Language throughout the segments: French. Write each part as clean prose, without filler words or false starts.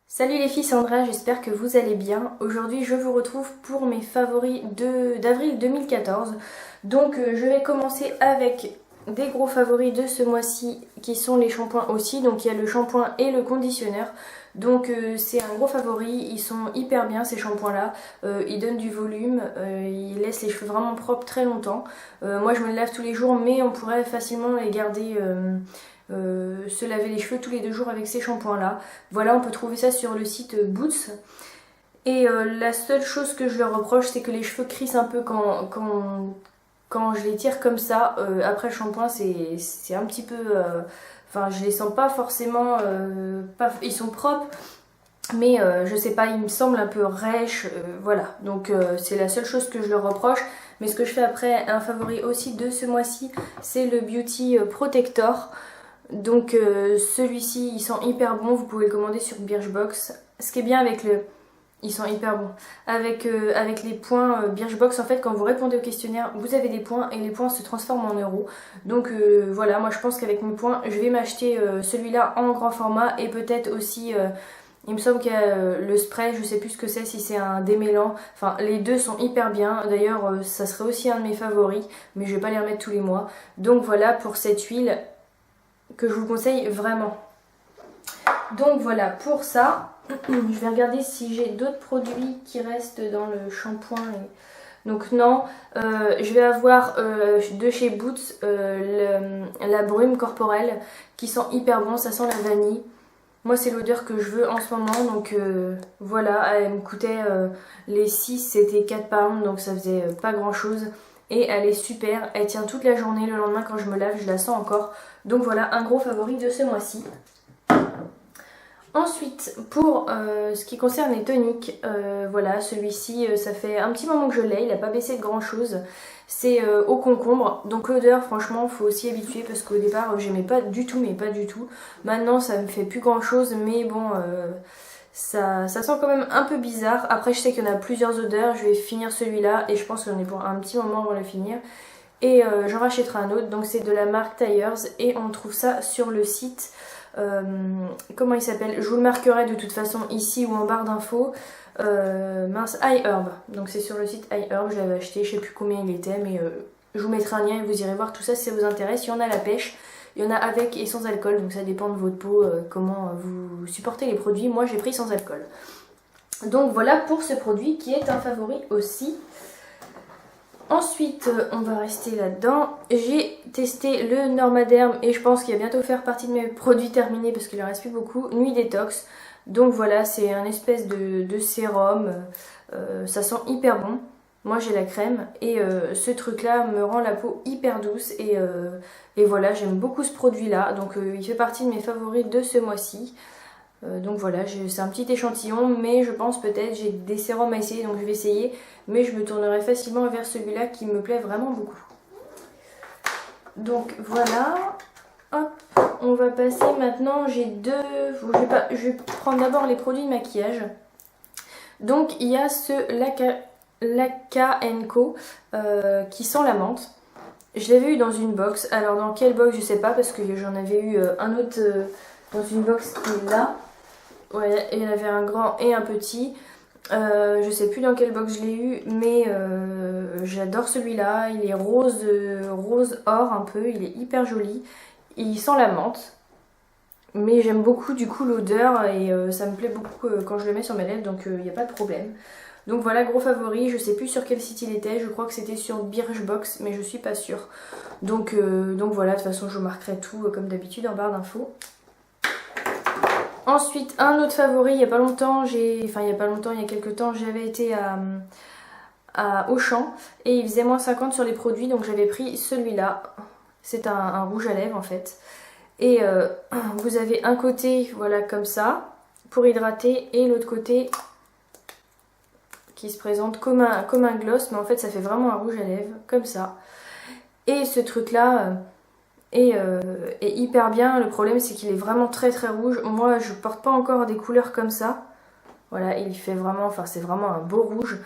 Salut les filles, c'est Andrea, j'espère que vous allez bien. Aujourd'hui je vous retrouve pour mes favoris d'avril 2014. Donc je vais commencer avec des gros favoris de ce mois-ci qui sont les shampoings aussi. Donc il y a le shampoing et le conditionneur. Donc c'est un gros favori, ils sont hyper bien ces shampoings là, ils donnent du volume, ils laissent les cheveux vraiment propres très longtemps. Moi je me les lave tous les jours mais on pourrait facilement les garder... se laver les cheveux tous les 2 jours avec ces shampoings là. Voilà, on peut trouver ça sur le site Boots. Et la seule chose que je leur reproche, c'est que les cheveux crissent un peu quand je les tire comme ça. Après le shampoing, c'est un petit peu... Enfin, je les sens pas forcément... ils sont propres, mais je sais pas, ils me semblent un peu rêches. Voilà, donc c'est la seule chose que je leur reproche. Mais ce que je fais après, un favori aussi de ce mois-ci, c'est le Beauty Protector. Donc celui-ci, il sent hyper bon, vous pouvez le commander sur Birchbox. Ce qui est bien avec le... Ils sont hyper bons. Avec les points Birchbox, en fait, quand vous répondez au questionnaire, vous avez des points et les points se transforment en euros. Donc voilà, moi je pense qu'avec mes points, je vais m'acheter celui-là en grand format et peut-être aussi... il me semble qu'il y a le spray, je sais plus ce que c'est, si c'est un démêlant. Enfin, les deux sont hyper bien. D'ailleurs, ça serait aussi un de mes favoris, mais je vais pas les remettre tous les mois. Donc voilà pour cette huile que je vous conseille vraiment. Donc voilà pour ça. Je vais regarder si j'ai d'autres produits qui restent dans le shampoing. Donc non, je vais avoir de chez Boots la brume corporelle qui sent hyper bon, ça sent la vanille. Moi c'est l'odeur que je veux en ce moment, donc voilà, elle me coûtait les 6, c'était 4 pounds, donc ça faisait pas grand chose. Et elle est super, elle tient toute la journée, le lendemain quand je me lave je la sens encore. Donc voilà, un gros favori de ce mois-ci. Ensuite, pour ce qui concerne les toniques, voilà, celui-ci, ça fait un petit moment que je l'ai, il n'a pas baissé de grand chose. C'est au concombre, donc l'odeur, franchement, faut aussi habituer parce qu'au départ, j'aimais pas du tout, mais pas du tout. Maintenant, ça me fait plus grand chose, mais bon, ça sent quand même un peu bizarre. Après, je sais qu'il y en a plusieurs odeurs, je vais finir celui-là et je pense que j'en ai pour un petit moment avant de le finir. Et j'en rachèterai un autre, donc c'est de la marque Tyers et on trouve ça sur le site. Comment il s'appelle? Je vous le marquerai de toute façon ici ou en barre d'infos. Mince, iHerb. Donc c'est sur le site iHerb, je l'avais acheté, je sais plus combien il était, mais je vous mettrai un lien et vous irez voir tout ça si ça vous intéresse. Il y en a à la pêche, il y en a avec et sans alcool, donc ça dépend de votre peau, comment vous supportez les produits. Moi j'ai pris sans alcool. Donc voilà pour ce produit qui est un favori aussi. Ensuite, on va rester là-dedans. J'ai testé le Normaderm et je pense qu'il va bientôt faire partie de mes produits terminés parce qu'il ne reste plus beaucoup. Nuit détox. Donc voilà, c'est un espèce de sérum. Ça sent hyper bon. Moi j'ai la crème et ce truc-là me rend la peau hyper douce. Et voilà, j'aime beaucoup ce produit-là. Donc il fait partie de mes favoris de ce mois-ci. Donc voilà, c'est un petit échantillon, mais je pense peut-être, j'ai des sérums à essayer, donc je vais essayer. Mais je me tournerai facilement vers celui-là qui me plaît vraiment beaucoup. Donc voilà, hop, on va passer maintenant, j'ai deux... Je vais prendre d'abord les produits de maquillage. Donc il y a ce Laka Co qui sent la menthe. Je l'avais eu dans une box, alors dans quelle box je sais pas parce que j'en avais eu un autre dans une box qui est là. Ouais, il y en avait un grand et un petit. Je sais plus dans quelle box je l'ai eu, mais j'adore celui-là. Il est rose, rose or un peu, il est hyper joli. Il sent la menthe, mais j'aime beaucoup du coup l'odeur et ça me plaît beaucoup quand je le mets sur mes lèvres, donc il n'y a pas de problème. Donc voilà, gros favori, je sais plus sur quel site il était, je crois que c'était sur Birchbox, mais je suis pas sûre. Donc voilà, de toute façon je marquerai tout comme d'habitude en barre d'infos. Ensuite, un autre favori, il y a pas longtemps, il y a quelques temps, j'avais été à Auchan et il faisait moins 50 sur les produits, donc j'avais pris celui-là. C'est un rouge à lèvres en fait. Et vous avez un côté, voilà, comme ça, pour hydrater, et l'autre côté qui se présente comme un gloss, mais en fait ça fait vraiment un rouge à lèvres, comme ça. Et ce truc-là... Et hyper bien. Le problème c'est qu'il est vraiment très très rouge. Moi je porte pas encore des couleurs comme ça. Voilà, il fait vraiment, enfin c'est vraiment un beau rouge.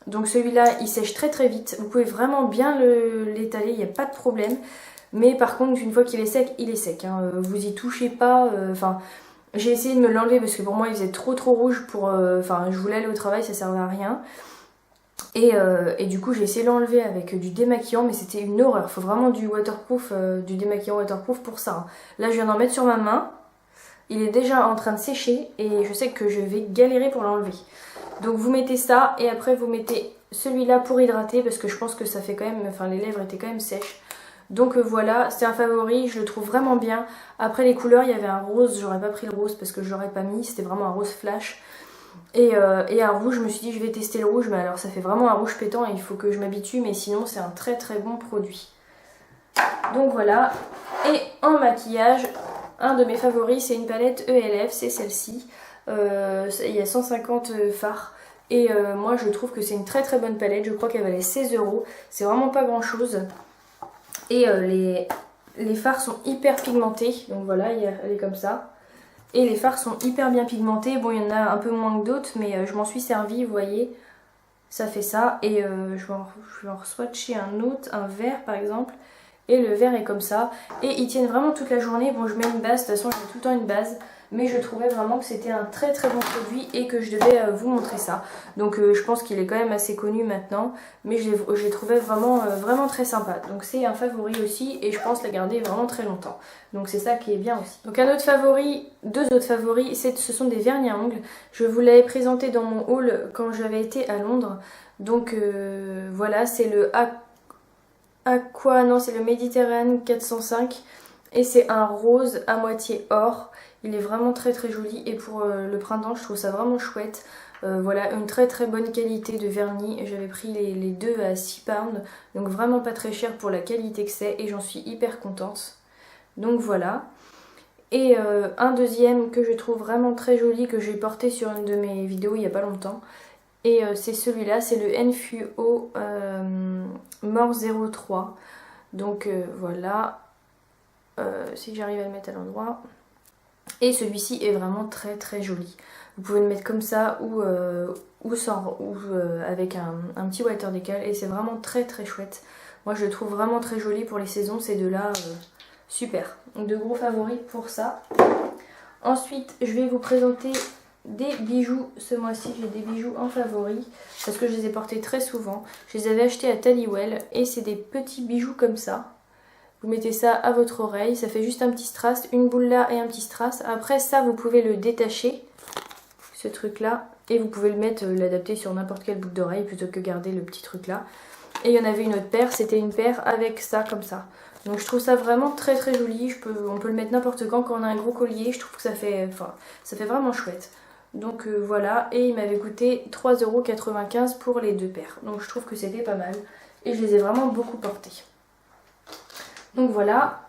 Donc celui-là il sèche très très vite. Vous pouvez vraiment bien l'étaler, il n'y a pas de problème. Mais par contre une fois qu'il est sec, il est sec. Hein. Vous y touchez pas. Enfin J'ai essayé de me l'enlever parce que pour moi il faisait trop rouge pour... Enfin je voulais aller au travail, ça servait à rien. Et du coup j'ai essayé de l'enlever avec du démaquillant, mais c'était une horreur. Faut vraiment du waterproof, du démaquillant waterproof pour ça, hein. Là je viens d'en mettre sur ma main. Il est déjà en train de sécher et je sais que je vais galérer pour l'enlever. Donc vous mettez ça et après vous mettez celui-là pour hydrater parce que je pense que ça fait quand même... Enfin les lèvres étaient quand même sèches. Donc voilà, c'est un favori, je le trouve vraiment bien. Après les couleurs, il y avait un rose, j'aurais pas pris le rose parce que je l'aurais pas mis, c'était vraiment un rose flash. Et un rouge, je me suis dit je vais tester le rouge, mais alors ça fait vraiment un rouge pétant et il faut que je m'habitue, mais sinon c'est un très bon produit. Donc voilà, et en maquillage, un de mes favoris c'est une palette ELF, c'est celle-ci. Il y a 150 fards. Et moi je trouve que c'est une très bonne palette, je crois qu'elle valait 16 €, c'est vraiment pas grand chose. Et les fards sont hyper pigmentés, donc voilà, elle est comme ça. Et les fards sont hyper bien pigmentés, bon il y en a un peu moins que d'autres, mais je m'en suis servi, vous voyez, ça fait ça. Et je vais en swatcher un autre, un vert par exemple, et le vert est comme ça. Et ils tiennent vraiment toute la journée, bon je mets une base, de toute façon j'ai tout le temps une base. Mais je trouvais vraiment que c'était un très bon produit et que je devais vous montrer ça. Donc je pense qu'il est quand même assez connu maintenant. Mais je l'ai trouvé vraiment très sympa. Donc c'est un favori aussi et je pense la garder vraiment très longtemps. Donc c'est ça qui est bien aussi. Donc un autre favori, deux autres favoris, ce sont des vernis à ongles. Je vous l'avais présenté dans mon haul quand j'avais été à Londres. Donc voilà, c'est le non c'est le Méditerranée 405. Et c'est un rose à moitié or. Il est vraiment très joli et pour le printemps je trouve ça vraiment chouette. Voilà, une très bonne qualité de vernis. J'avais pris les deux à 6 pounds, donc vraiment pas très cher pour la qualité que c'est et j'en suis hyper contente. Donc voilà. Et un deuxième que je trouve vraiment très joli, que j'ai porté sur une de mes vidéos il n'y a pas longtemps. Et c'est celui-là, c'est le Enfuo More 03. Donc voilà, si j'arrive à le mettre à l'endroit. Et celui-ci est vraiment très joli. Vous pouvez le mettre comme ça ou avec un petit water décal et c'est vraiment très chouette. Moi je le trouve vraiment très joli pour les saisons, ces deux-là, super. Donc de gros favoris pour ça. Ensuite je vais vous présenter des bijoux. Ce mois-ci j'ai des bijoux en favoris parce que je les ai portés très souvent. Je les avais achetés à Tallywell et c'est des petits bijoux comme ça. Vous mettez ça à votre oreille, ça fait juste un petit strass, une boule là et un petit strass. Après ça, vous pouvez le détacher, ce truc là, et vous pouvez le mettre, l'adapter sur n'importe quelle boucle d'oreille plutôt que garder le petit truc là. Et il y en avait une autre paire, c'était une paire avec ça comme ça. Donc je trouve ça vraiment très joli, on peut le mettre n'importe quand on a un gros collier, je trouve que ça fait vraiment chouette. Donc voilà, et il m'avait coûté 3,95 € pour les deux paires. Donc je trouve que c'était pas mal, et je les ai vraiment beaucoup portés. Donc voilà,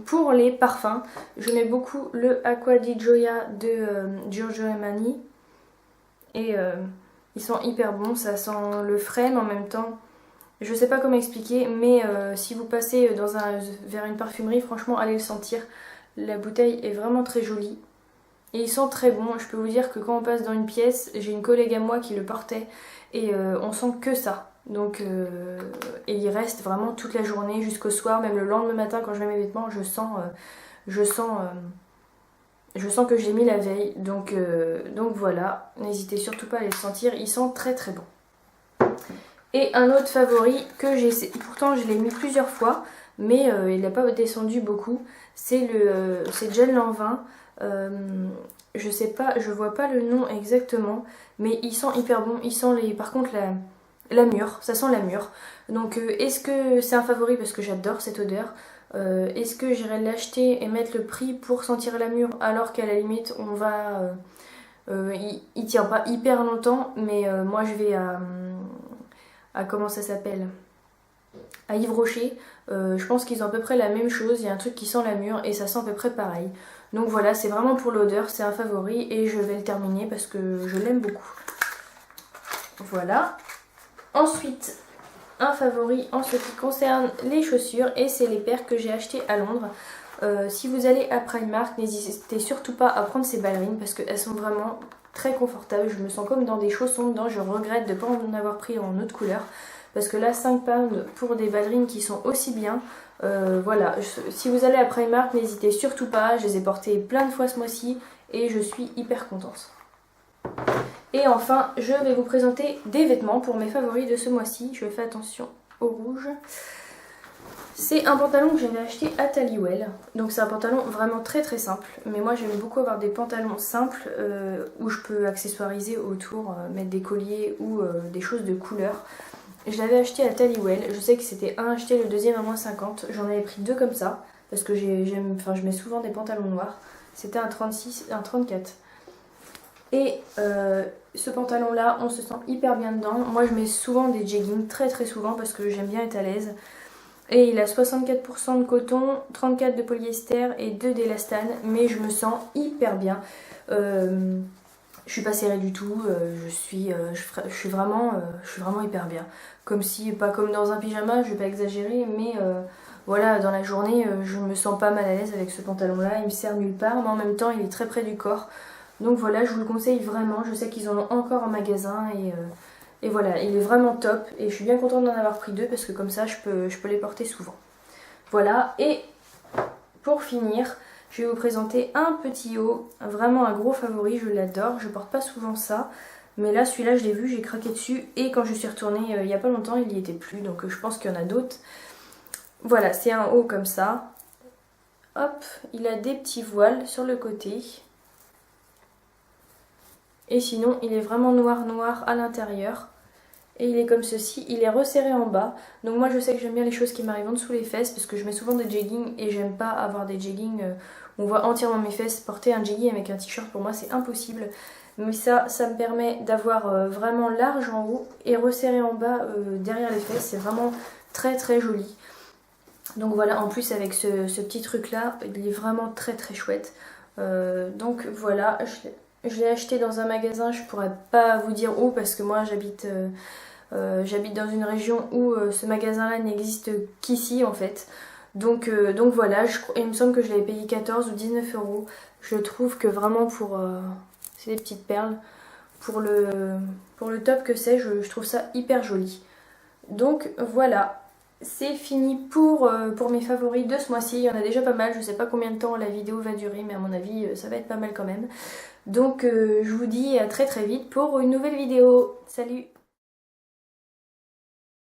pour les parfums, je mets beaucoup le Acqua di Gioia de Giorgio Armani. Et ils sont hyper bons, ça sent le frais mais en même temps, je sais pas comment expliquer, mais si vous passez vers une parfumerie, franchement allez le sentir. La bouteille est vraiment très jolie. Et ils sont très bons, je peux vous dire que quand on passe dans une pièce, j'ai une collègue à moi qui le portait et on sent que ça. Donc et il reste vraiment toute la journée jusqu'au soir, même le lendemain matin quand je mets mes vêtements, je sens que j'ai mis la veille. Donc voilà, n'hésitez surtout pas à les sentir, ils sont très bons. Et un autre favori que j'ai, pourtant je l'ai mis plusieurs fois, mais il n'a pas descendu beaucoup, c'est Gel Lanvin. Je sais pas, je vois pas le nom exactement, mais ils sont hyper bons. Ils sont par contre la mûre, ça sent la mûre. Donc est-ce que c'est un favori parce que j'adore cette odeur? Est-ce que j'irai l'acheter et mettre le prix pour sentir la mûre alors qu'à la limite on va il tient pas hyper longtemps, mais moi je vais à comment ça s'appelle, à Yves Rocher. Je pense qu'ils ont à peu près la même chose, il y a un truc qui sent la mûre et ça sent à peu près pareil. Donc voilà, c'est vraiment pour l'odeur, c'est un favori et je vais le terminer parce que je l'aime beaucoup. Voilà. Ensuite, un favori en ce qui concerne les chaussures et c'est les paires que j'ai achetées à Londres. Si vous allez à Primark, n'hésitez surtout pas à prendre ces ballerines parce qu'elles sont vraiment très confortables. Je me sens comme dans des chaussons dedans, je regrette de ne pas en avoir pris en autre couleur. Parce que là 5 pounds pour des ballerines qui sont aussi bien, voilà, si vous allez à Primark n'hésitez surtout pas, je les ai portées plein de fois ce mois-ci et je suis hyper contente. Et enfin, je vais vous présenter des vêtements pour mes favoris de ce mois-ci. Je fais attention au rouge. C'est un pantalon que j'avais acheté à Taliwell. Donc c'est un pantalon vraiment très très simple. Mais moi j'aime beaucoup avoir des pantalons simples où je peux accessoiriser autour, mettre des colliers ou des choses de couleur. Je l'avais acheté à Taliwell. Je sais que c'était un acheté, le deuxième à moins 50. J'en avais pris 2 comme ça. Parce que je mets souvent des pantalons noirs. C'était un 36, un 34. Et ce pantalon là, on se sent hyper bien dedans. Moi je mets souvent des jeggings, très très souvent, parce que j'aime bien être à l'aise. Et il a 64% de coton, 34% de polyester et 2 d'élastane. Mais je me sens hyper bien. Je suis pas serrée du tout. Je suis vraiment hyper bien. Comme si, pas comme dans un pyjama, je vais pas exagérer. Mais voilà, dans la journée, je me sens pas mal à l'aise avec ce pantalon là. Il me sert nulle part, mais en même temps il est très près du corps. Donc voilà, je vous le conseille vraiment. Je sais qu'ils en ont encore en magasin et voilà, il est vraiment top. Et je suis bien contente d'en avoir pris 2 parce que comme ça, je peux les porter souvent. Voilà, et pour finir, je vais vous présenter un petit haut, vraiment un gros favori, je l'adore. Je porte pas souvent ça, mais là, celui-là, je l'ai vu, j'ai craqué dessus. Et quand je suis retournée il y a pas longtemps, il n'y était plus, donc je pense qu'il y en a d'autres. Voilà, c'est un haut comme ça. Hop, il a des petits voiles sur le côté. Et sinon, il est vraiment noir à l'intérieur. Et il est comme ceci, il est resserré en bas. Donc moi je sais que j'aime bien les choses qui m'arrivent en dessous les fesses parce que je mets souvent des jeggings et j'aime pas avoir des jeggings où on voit entièrement mes fesses. Porter un jegging avec un t-shirt pour moi c'est impossible. Mais ça me permet d'avoir vraiment large en haut et resserré en bas derrière les fesses. C'est vraiment très très joli. Donc voilà, en plus avec ce petit truc là, il est vraiment très très chouette. Donc voilà, je l'ai acheté dans un magasin, je pourrais pas vous dire où parce que moi j'habite dans une région où ce magasin là n'existe qu'ici en fait. Donc voilà, il me semble que je l'avais payé 14 ou 19 euros. Je trouve que vraiment pour... c'est des petites perles. Pour le top que c'est, je trouve ça hyper joli. Donc voilà, c'est fini pour mes favoris de ce mois-ci. Il y en a déjà pas mal, je sais pas combien de temps la vidéo va durer, mais à mon avis ça va être pas mal quand même. Donc je vous dis à très très vite pour une nouvelle vidéo. Salut!